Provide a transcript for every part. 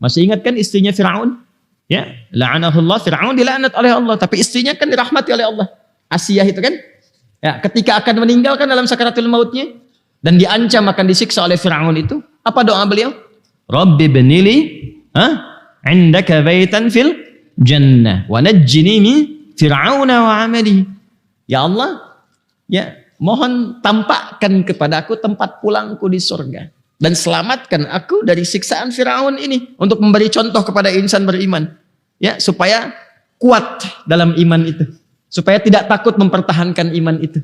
Masih ingat kan istrinya Fir'aun? Ya, la'anahullah, Fir'aun dilaknat oleh Allah, tapi istrinya kan dirahmati oleh Allah. Asiyah itu kan? Ya, ketika akan meninggalkan dalam sakaratul mautnya dan diancam akan disiksa oleh Fir'aun itu, apa doa beliau? Rabbi benili, indaka baitan fil jannah wa najjini min fir'auna wa amali. Ya Allah, ya mohon tampakkan kepadaku tempat pulangku di surga dan selamatkan aku dari siksaan Firaun ini untuk memberi contoh kepada insan beriman, ya, supaya kuat dalam iman itu, supaya tidak takut mempertahankan iman itu.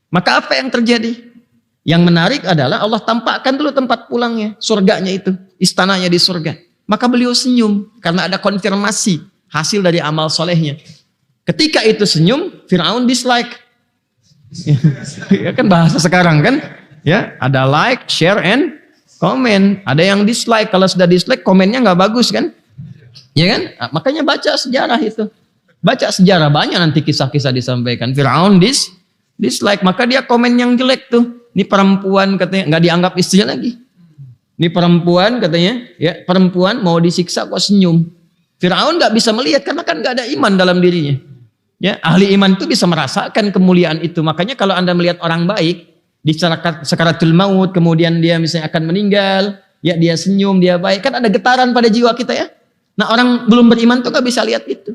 Maka apa yang terjadi? Yang menarik adalah Allah tampakkan dulu tempat pulangnya, surganya itu, istananya di surga. Maka beliau senyum karena ada konfirmasi hasil dari amal solehnya. Ketika itu senyum, Firaun dislike. Ya kan bahasa sekarang kan, ya, ada like, share, and comment. Ada yang dislike. Kalau sudah dislike, komennya nggak bagus kan, ya kan? Nah, makanya baca sejarah itu, baca sejarah banyak nanti kisah-kisah disampaikan. Firaun dislike, maka dia komen yang jelek tuh. Ini perempuan katanya nggak dianggap istrinya lagi. Ini perempuan katanya, ya perempuan mau disiksa kok senyum. Firaun nggak bisa melihat karena kan nggak ada iman dalam dirinya. Ya, ahli iman itu bisa merasakan kemuliaan itu. Makanya kalau Anda melihat orang baik di sakaratul maut, kemudian dia misalnya akan meninggal, ya dia senyum, dia baik, kan ada getaran pada jiwa kita ya. Nah, orang belum beriman tuh nggak bisa lihat itu.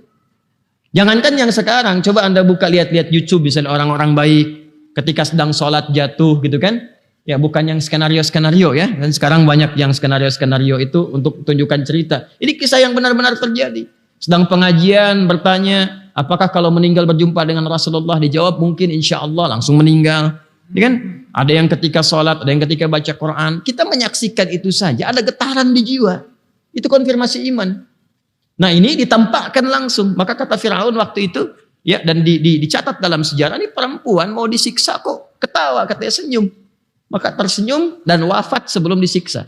Jangankan yang sekarang, coba Anda buka lihat YouTube misalnya orang-orang baik ketika sedang sholat jatuh gitu kan. Ya bukan yang skenario-skenario ya. Dan sekarang banyak yang skenario-skenario itu untuk tunjukkan cerita. Ini kisah yang benar-benar terjadi. Sedang pengajian bertanya, apakah kalau meninggal berjumpa dengan Rasulullah? Dijawab mungkin insya Allah, langsung meninggal. Ya kan? Ada yang ketika sholat, ada yang ketika baca Quran. Kita menyaksikan itu saja, ada getaran di jiwa. Itu konfirmasi iman. Nah ini ditampakkan langsung. Maka kata Firaun waktu itu, ya dan dicatat dalam sejarah, ini perempuan mau disiksa kok ketawa, katanya senyum. Maka tersenyum dan wafat sebelum disiksa.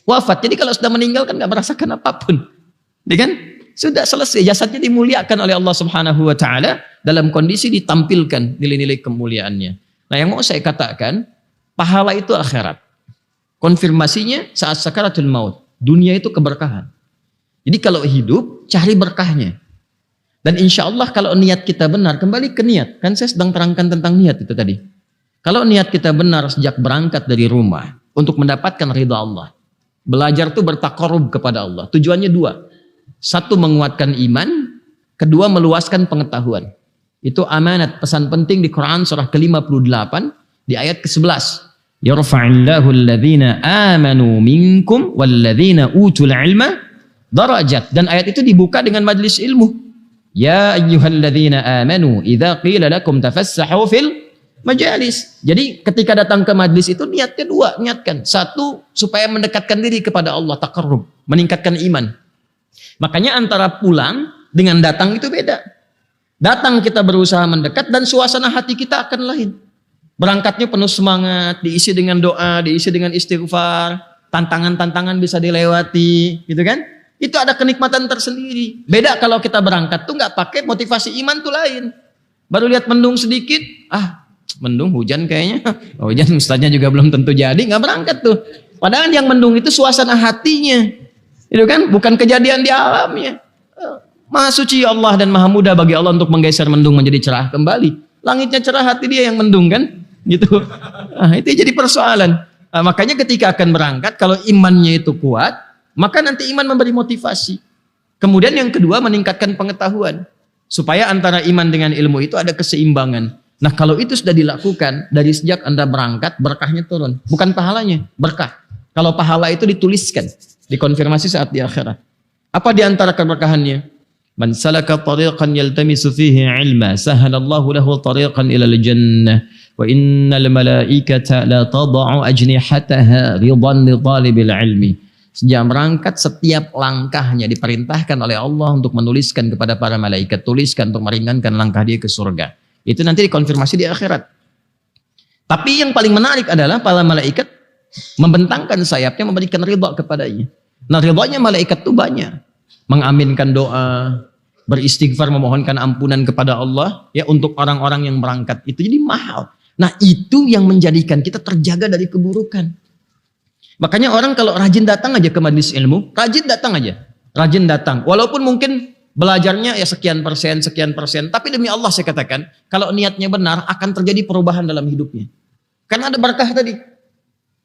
Wafat, jadi kalau sudah meninggal kan gak merasakan apapun. Ya kan? Sudah selesai, jasadnya dimuliakan oleh Allah Subhanahu wa taala dalam kondisi ditampilkan nilai-nilai kemuliaannya. Nah, yang mau saya katakan, pahala itu akhirat. Konfirmasinya saat sakaratul maut. Dunia itu keberkahan. Jadi kalau hidup, cari berkahnya. Dan insya Allah kalau niat kita benar, kembali ke niat. Kan saya sedang terangkan tentang niat itu tadi. Kalau niat kita benar sejak berangkat dari rumah untuk mendapatkan ridha Allah. Belajar itu bertakarub kepada Allah. Tujuannya dua. Satu, menguatkan iman. Kedua, meluaskan pengetahuan. Itu amanat, pesan penting di Quran surah ke-58 di ayat ke-11. Yarfa'illahu alladhina amanu minkum walladhina utul ilma darajat. Dan ayat itu dibuka dengan majlis ilmu. Ya ayyuhalladzina amanu idza qila lakum tafassahu fil majalis. Jadi ketika datang ke majlis itu niatnya dua, niatkan. Satu, supaya mendekatkan diri kepada Allah, takarrub, meningkatkan iman. Makanya antara pulang dengan datang itu beda. Datang kita berusaha mendekat dan suasana hati kita akan lain. Berangkatnya penuh semangat, diisi dengan doa, diisi dengan istighfar, tantangan-tantangan bisa dilewati, gitu kan? Itu ada kenikmatan tersendiri. Beda kalau kita berangkat tuh nggak pakai motivasi iman tuh lain. Baru lihat mendung sedikit, mendung hujan kayaknya. Hujan ustaznya juga belum tentu jadi, nggak berangkat tuh. Padahal yang mendung itu suasana hatinya. Itu kan bukan kejadian di alamnya. Maha suci Allah dan maha mudah bagi Allah untuk menggeser mendung menjadi cerah kembali. Langitnya cerah, hati dia yang mendung kan? Gitu. Itu jadi persoalan. Makanya ketika akan berangkat, kalau imannya itu kuat, maka nanti iman memberi motivasi. Kemudian yang kedua, meningkatkan pengetahuan. Supaya antara iman dengan ilmu itu ada keseimbangan. Nah kalau itu sudah dilakukan, dari sejak Anda berangkat, berkahnya turun. Bukan pahalanya, berkah. Kalau pahala itu dituliskan, dikonfirmasi saat di akhirat. Apa di antara keberkahannya? Man salaka tariqan yaltamisu fihi ilma, sahalallahu lahu tariqan ilal jannah. Wa innal malaikata la tada'u ajnihataha ridan li talibil ilmi. Sejak berangkat, setiap langkahnya diperintahkan oleh Allah untuk menuliskan kepada para malaikat, tuliskan untuk meringankan langkah dia ke surga. Itu nanti dikonfirmasi di akhirat. Tapi yang paling menarik adalah para malaikat membentangkan sayapnya, memberikan ridha kepadanya. Nah ridhanya malaikat itu banyak. Mengaminkan doa, beristighfar, memohonkan ampunan kepada Allah ya untuk orang-orang yang berangkat. Itu jadi mahal. Nah itu yang menjadikan kita terjaga dari keburukan. Makanya orang kalau rajin datang aja ke majelis ilmu, rajin datang aja. Rajin datang. Walaupun mungkin belajarnya ya sekian persen. Tapi demi Allah saya katakan, kalau niatnya benar akan terjadi perubahan dalam hidupnya. Karena ada berkah tadi.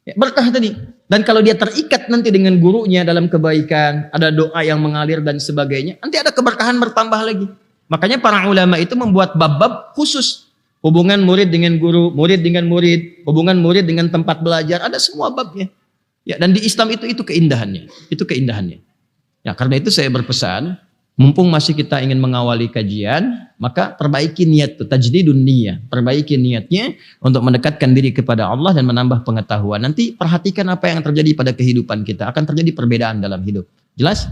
Ya, berkah tadi. Dan kalau dia terikat nanti dengan gurunya dalam kebaikan, ada doa yang mengalir dan sebagainya, nanti ada keberkahan bertambah lagi. Makanya para ulama itu membuat bab-bab khusus. Hubungan murid dengan guru, murid dengan murid, hubungan murid dengan tempat belajar, ada semua babnya. Ya, dan di Islam itu keindahannya. Itu keindahannya. Ya, karena itu saya berpesan, mumpung masih kita ingin mengawali kajian, maka perbaiki niat itu, tajdidun niyah. Perbaiki niatnya untuk mendekatkan diri kepada Allah dan menambah pengetahuan. Nanti perhatikan apa yang terjadi pada kehidupan kita. Akan terjadi perbedaan dalam hidup. Jelas?